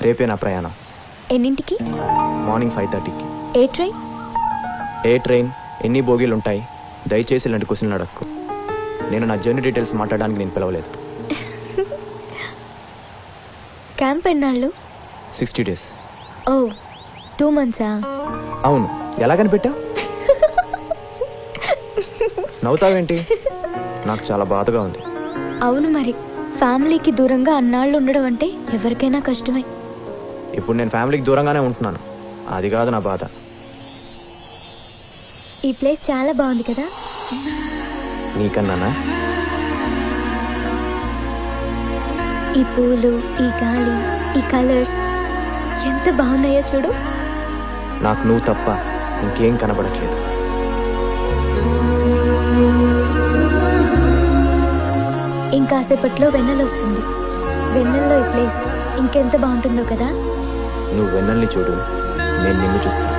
రేపే నా ప్రయాణం. ఎన్నింటికి? మార్నింగ్ 5:30కి. ఏ ట్రైన్? ఏ ట్రైన్, ఎన్ని బోగీలు ఉంటాయి, దయచేసి ఇలాంటి క్వశ్చన్లు అడగకు. నేను నా జర్నీ డీటెయిల్స్ మాట్లాడడానికి నేను పిలవలేదు. క్యాంప్ ఎన్నాళ్ళు? 60 days. ఓ 2 months. అవును, ఎలా కనిపెట్టా? నవ్వుతావేంటి? నాకు చాలా బాధగా ఉంది. అవును మరి, ఫ్యామిలీకి దూరంగా అన్నాళ్ళు ఉండడం అంటే ఎవరికైనా కష్టమే. ఇప్పుడు నేను ఫ్యామిలీకి దూరంగానే ఉంటున్నాను, అది కాదు నా బాధ. ఈ ప్లేస్ చాలా బాగుంది కదా? నీకన్నానా? ఈ పూలు, ఈ గాలి, ఈ కలర్స్ ఎంత బాగున్నాయో చూడు. నాకు నువ్వు తప్ప ఇంకేం కనబడట్లేదు. ఇంకాసేపట్లో వెన్నెల వస్తుంది. వెన్నెల్లో ఈ ప్లేస్ ఇంకెంత బాగుంటుందో కదా. నువ్వు వెన్నెల్ని చూడు, నేను నిన్ను చూస్తాను.